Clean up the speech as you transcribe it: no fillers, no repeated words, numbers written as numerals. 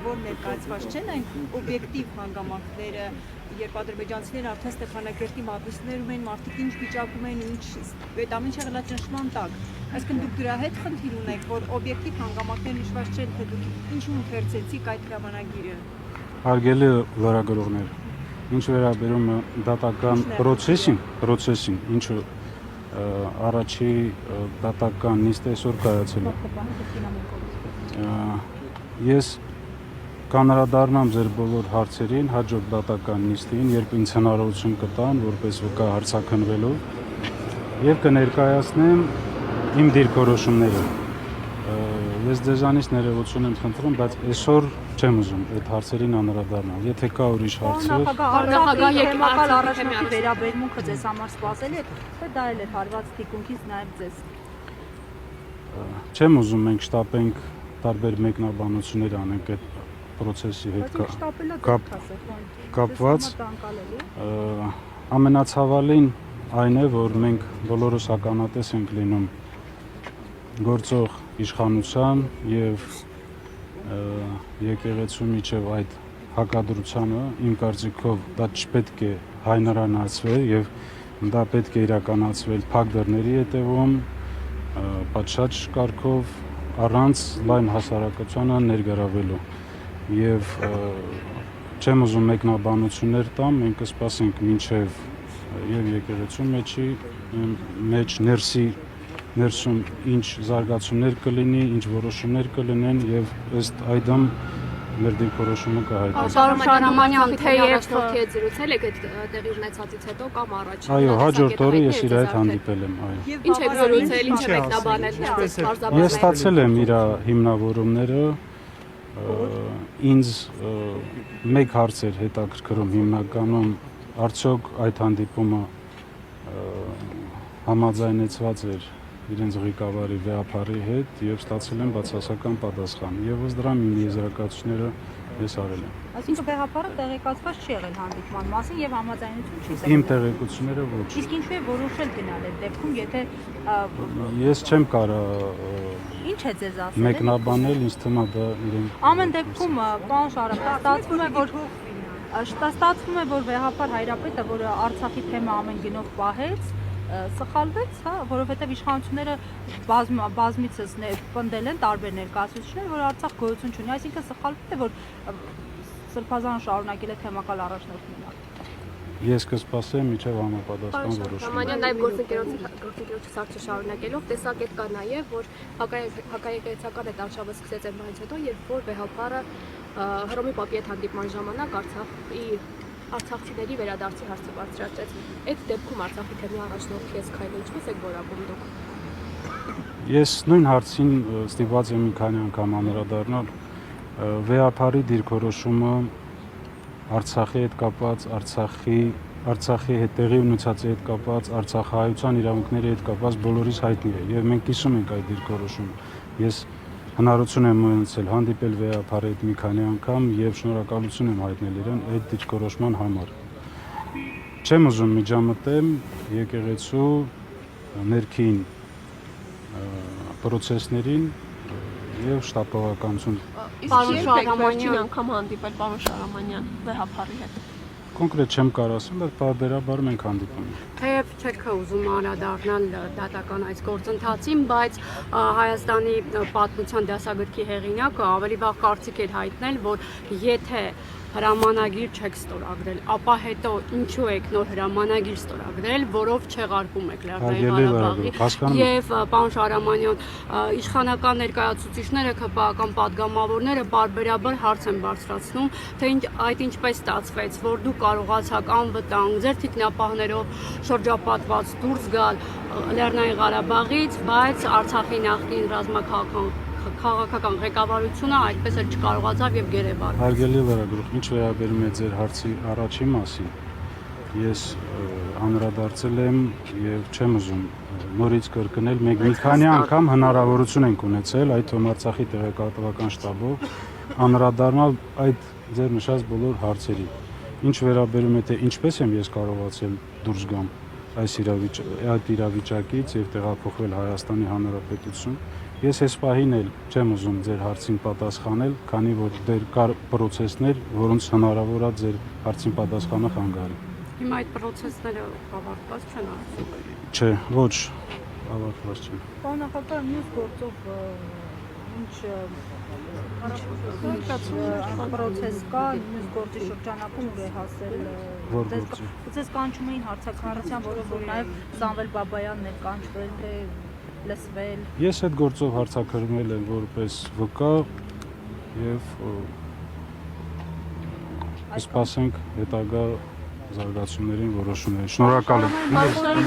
որ ներկայացված չեն այն օբյեկտիվ հանգամանքները, երբ ադրբեջանցիները արդեն Ստեփանակերտի մատուցներում են, մարդիկ ինչ վիճակում են, ինչ այդ ամեն ինչը եղել է ճնշման տակ։ Այսինքն դուք դրա հետ խնդիր ունեք, որ օբյեկտիվ հանգամանքներն հիշված չեն, թե դուք ինչու ընթերցեցիք այդ հրամանագիրը։ Հարգելի լրագրողներ, ինչ վերաբերում է դատական process-ին, ինչը առաջի դատական նիստ այսօր կայացել է։ Ես կանրադառնամ ձեր բոլոր հարցերին հաջորդ դատական նիստին, երբ ինձ հնարավորություն կտան, որպես վկա հարցաքննվելու, եւ կներկայացնեմ իմ դիրքորոշումները։ Ես ձեզանից ներողություն եմ խնդրում, բայց այսօր չեմ ուզում այդ հարցերին անդրադառնալ։ Եթե կա ուրիշ հարցեր, նախագահ եկամակալ առաջնորդի վերաբերմունքը ձեզ համար սպասելի է, թե դա էլ է հարված թիկունքից նաև ձեզ։ Չեմ ուզում մենք շտապենք տարբեր մեկնաբանություններ անենք այդ process-ի հետ կապված։ Ամենացավալին այն է, որ մենք բոլորս ականատես ենք լինում գործող իշխանության եւ եկեղեցու միջև այդ հակադրությանը, իմ կարծիքով դա չպետք է հայնարանացվել եւ դա պետք է իրականացվել փակ դռների հետևում, պատշաճ կարգով, առանց լայն հասարակությանը ներգրավելու եւ չեմ ուզում մեկնաբանություններ տամ, մենք կսպասենք մինչեւ եւ եկեղեցու մեջ ներսում ինչ զարգացումներ կլինի, ինչ որոշումներ կլինեն եւ ըստ այդմ մեր դիրքորոշումը կհայտնվի։ Պարոն Շարամանյան, թեև ովքեր զրուցել եք այդ տեղի ունեցածից հետո կամ առաջ։ Այո, հաջորդ օրը ես իր հետ հանդիպել եմ, այո։ Ինչ եք զրուցել, ինչ եք մեկնաբանել։ Ես ստացել եմ իր հիմնավորումները, ինձ մեկ հարց էր հետաքրքրում հիմնականում, արդյոք այդ հանդիպումը համաձայնեցված էր իրենց ղեկավարի վեհապարի հետ եւ ստացել եմ բացասական պատասխան եւ ըստ դրա իմ եզրակացությունները ես արել եմ։ Այսինքն վեհապարը տեղեկացված չի եղել հանդիպման մասին եւ համաձայնություն չի ստացել։ Իմ տեղեկությունները ոչ։ Իսկ ինչու է որոշել գնալ այդ դեպքում, եթե ես չեմ կարա ինչ է ձեզ ասել։ Մեկնաբանել ինձ թվում է դա իրենք։ Ամեն դեպքում պարոն Շարապետ, ստացվում է, որ վեհապար Հայրապետը, որը Արցախի թեմա ամեն գնով պահեց, սխալվեց, հա, որովհետև իշխանությունները բազմիցս պնդել են տարբեր ներկայացուցիչներ, որ Արցախ գոյություն չունի, այսինքն սխալվել է, որ Սրբազանը շարունակել է թեմակալ առաջնորդ մնալ։ Ես կսպասեմ մինչև համապատասխան որոշում։ Համանյան նաև գործընկերոջը սարքը շարունակելով տեսակետ կա նաև, որ հակաեկեղեցական այդ արշավը սկսեց այն բանից հետո, երբ որ վեհապարը Հռոմի Պապի հետ հանդիպման ժամանակ արցախցիների վերադարձի հարցը բարձրացրեց։ Այդ դեպքում Արցախի թեմի առաջնորդի ես քայլը ինչպես եք որակում դուք։ Ես նույն հարցին ստիպված եմ մի քանի անգամ անդրադառնալ։ Վեհապարի դիրքորոշումը Արցախի հետ կապված, Արցախի հետ տեղի ունեցածի հետ կապված, արցախահայության իրավունքների հետ կապված բոլորիս հայտնի է եւ մենք կիսում ենք այդ դիրքորոշումը։ Ես հնարավորություն եմ ունեցել հանդիպել վեհապարի հետ մի քանի անգամ եւ շնորհակալություն եմ հայտնել իրեն այդ դիրքորոշման համար։ Չեմ ուզում միջամտեմ եկեղեցու ներքին process-ներին եւ շտապողականություն։ Պարոն Շարամանյան անգամ հանդիպել պարոն Շարամանյան վեհապարի հետ։ Կոնկրետ չեմ կարող ասել, բայց բարբերաբար մենք հանդիպում ենք։ Թեև չեք ուզում անդրադառնալ դատական այս գործընթացին, բայց Հայաստանի պատմության դասագրքի հեղինակը ավելի վաղ կարծիք էր հայտնել, որ եթե հրամանագիր չեք ստորագրել, ապա հետո ինչու եք նոր հրամանագիր ստորագրել, որով չեղարկում եք Լեռնային Ղարաբաղի եւ պարոն Շարամանյան, իշխանական ներկայացուցիչները, ՔՊԱ-ական падգամավորները բարբերաբար հարց են բարձրացնում, թե այդ ինչպես ստացվեց, որ դուք կարողացաք անվտանգ ձեր թիկնապահներով շրջապատված դուրս գալ Լեռնային Ղարաբաղից, բայց Արցախի նախկին քաղաքական ղեկավարությունը այդպես էլ չկարողացավ եւ գերեվարվեց։ Հարգելի լրագրող, ինչ վերաբերում է ձեր հարցի առաջին մասին, ես անդրադարձել եմ եւ չեմ ուզում նորից կրկնել, մենք մի քանի անգամ հնարավորություն ենք ունեցել այդ Արցախի տեղեկատվական շտաբով անդրադառնալ այդ ձեր նշած բոլոր հարցերի։ Ինչ վերաբերում է թե ինչպես եմ ես կարողացել դուրս գամ այդ իրավիճակից եւ տեղափոխվել Հայաստանի Հանրապետություն, Ես այս պահին էլ չեմ ուզում ձեր հարցին պատասխանել, քանի որ դեր կար process-ներ, որոնց հնարավոր է ձեր հարցին պատասխանը խանգարի։ Հիմա այդ process-ները ավարտված չեն ասում։ Չէ, ոչ, ավարտված չէ։ Պարոն նախագահ, մյուս գործով ինչ process կա, մյուս գործի շրջանակում ուր է հասել։ Որ գործի։ Ձեզ կանչում էին հարցակցության, որը որ նաև Սամվել Բաբայանն էր կանչվել, թե լսվել։ Ես այդ գործով հարցակրվել եմ որպես վկա եւ սպասենք հետագա զարգացումներին, որոշումներին։ Շնորհակալ եմ։ Պարոն